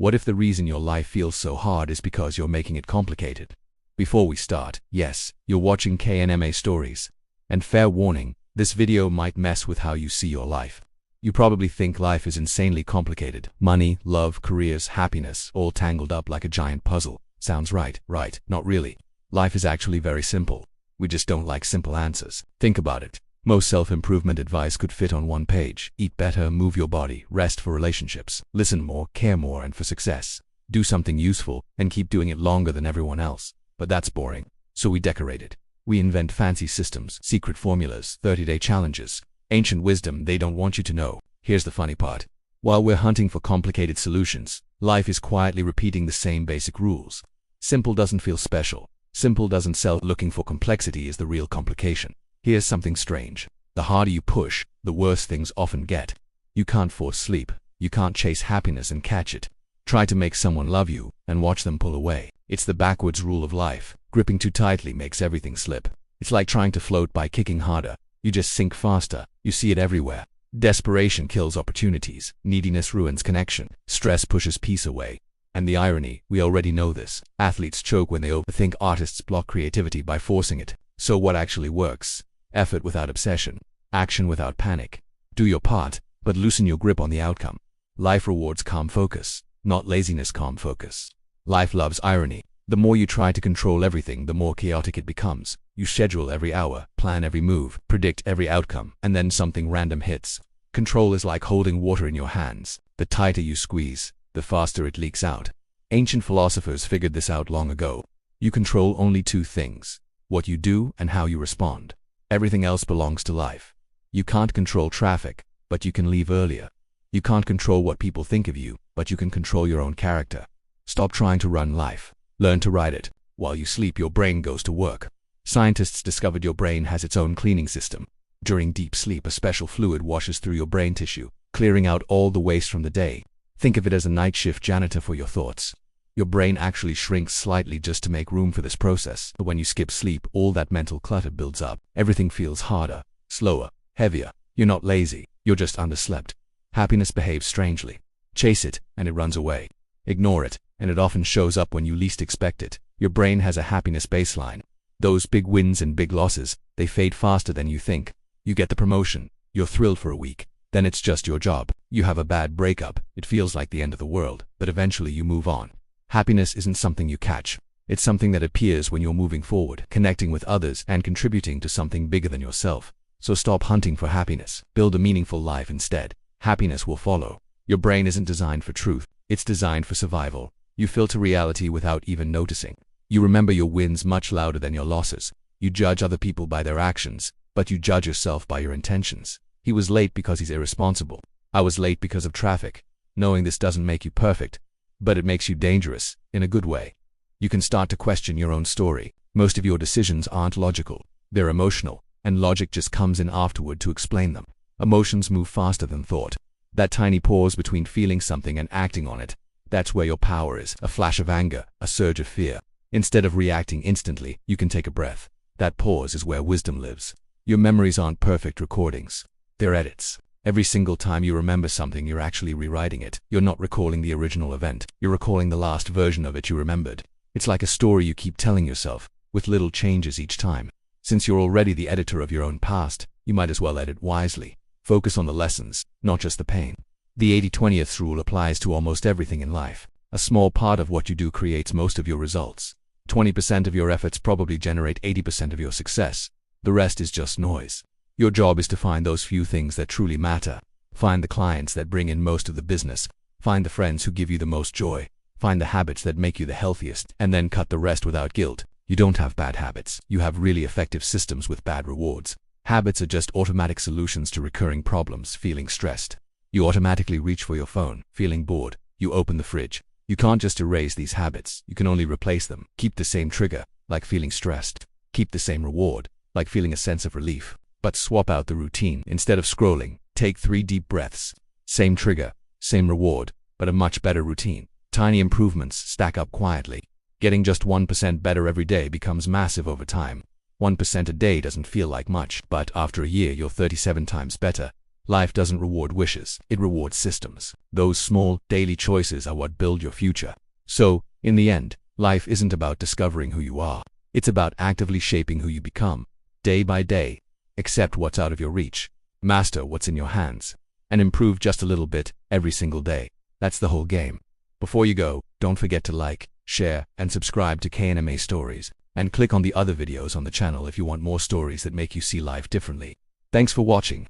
What if the reason your life feels so hard is because you're making it complicated? Before we start, yes, you're watching KNMA Stories. And fair warning, this video might mess with how you see your life. You probably think life is insanely complicated. Money, love, careers, happiness, all tangled up like a giant puzzle. Sounds right, right? Not really. Life is actually very simple. We just don't like simple answers. Think about it. Most self-improvement advice could fit on one page. Eat better, move your body, rest for relationships, listen more, care more, and for success. Do something useful, and keep doing it longer than everyone else. But that's boring. So we decorate it. We invent fancy systems, secret formulas, 30-day challenges, ancient wisdom they don't want you to know. Here's the funny part. While we're hunting for complicated solutions, life is quietly repeating the same basic rules. Simple doesn't feel special. Simple doesn't sell. Looking for complexity is the real complication. Here's something strange. The harder you push, the worse things often get. You can't force sleep. You can't chase happiness and catch it. Try to make someone love you, and watch them pull away. It's the backwards rule of life. Gripping too tightly makes everything slip. It's like trying to float by kicking harder. You just sink faster. You see it everywhere. Desperation kills opportunities. Neediness ruins connection. Stress pushes peace away. And the irony, we already know this. Athletes choke when they overthink. Artists block creativity by forcing it. So what actually works? Effort without obsession. Action without panic. Do your part, but loosen your grip on the outcome. Life rewards calm focus, not laziness. Calm focus. Life loves irony. The more you try to control everything, the more chaotic it becomes. You schedule every hour, plan every move, predict every outcome, and then something random hits. Control is like holding water in your hands. The tighter you squeeze, the faster it leaks out. Ancient philosophers figured this out long ago. You control only two things: what you do and how you respond. Everything else belongs to life. You can't control traffic, but you can leave earlier. You can't control what people think of you, but you can control your own character. Stop trying to run life. Learn to ride it. While you sleep, your brain goes to work. Scientists discovered your brain has its own cleaning system. During deep sleep, a special fluid washes through your brain tissue, clearing out all the waste from the day. Think of it as a night shift janitor for your thoughts. Your brain actually shrinks slightly just to make room for this process. But when you skip sleep, all that mental clutter builds up. Everything feels harder, slower, heavier. You're not lazy, you're just underslept. Happiness behaves strangely. Chase it, and it runs away. Ignore it, and it often shows up when you least expect it. Your brain has a happiness baseline. Those big wins and big losses, they fade faster than you think. You get the promotion, you're thrilled for a week. Then it's just your job. You have a bad breakup, it feels like the end of the world, but eventually you move on. Happiness isn't something you catch. It's something that appears when you're moving forward, connecting with others, and contributing to something bigger than yourself. So stop hunting for happiness. Build a meaningful life instead. Happiness will follow. Your brain isn't designed for truth. It's designed for survival. You filter reality without even noticing. You remember your wins much louder than your losses. You judge other people by their actions, but you judge yourself by your intentions. He was late because he's irresponsible. I was late because of traffic. Knowing this doesn't make you perfect, but it makes you dangerous, in a good way. You can start to question your own story. Most of your decisions aren't logical. They're emotional, and logic just comes in afterward to explain them. Emotions move faster than thought. That tiny pause between feeling something and acting on it, that's where your power is. A flash of anger, a surge of fear. Instead of reacting instantly, you can take a breath. That pause is where wisdom lives. Your memories aren't perfect recordings. They're edits. Every single time you remember something, you're actually rewriting it. You're not recalling the original event. You're recalling the last version of it you remembered. It's like a story you keep telling yourself, with little changes each time. Since you're already the editor of your own past, you might as well edit wisely. Focus on the lessons, not just the pain. The 80-20th rule applies to almost everything in life. A small part of what you do creates most of your results. 20% of your efforts probably generate 80% of your success. The rest is just noise. Your job is to find those few things that truly matter. Find the clients that bring in most of the business. Find the friends who give you the most joy. Find the habits that make you the healthiest, and then cut the rest without guilt. You don't have bad habits. You have really effective systems with bad rewards. Habits are just automatic solutions to recurring problems. Feeling stressed, you automatically reach for your phone. Feeling bored, you open the fridge. You can't just erase these habits. You can only replace them. Keep the same trigger, like feeling stressed. Keep the same reward, like feeling a sense of relief. But swap out the routine. Instead of scrolling, take 3 deep breaths. Same trigger, same reward, but a much better routine. Tiny improvements stack up quietly. Getting just 1% better every day becomes massive over time. 1% a day doesn't feel like much, but after a year you're 37 times better. Life doesn't reward wishes, it rewards systems. Those small, daily choices are what build your future. So, in the end, life isn't about discovering who you are. It's about actively shaping who you become, day by day. Accept what's out of your reach, master what's in your hands, and improve just a little bit every single day. That's the whole game. Before you go, don't forget to like, share, and subscribe to KNMA Stories, and click on the other videos on the channel if you want more stories that make you see life differently. Thanks for watching.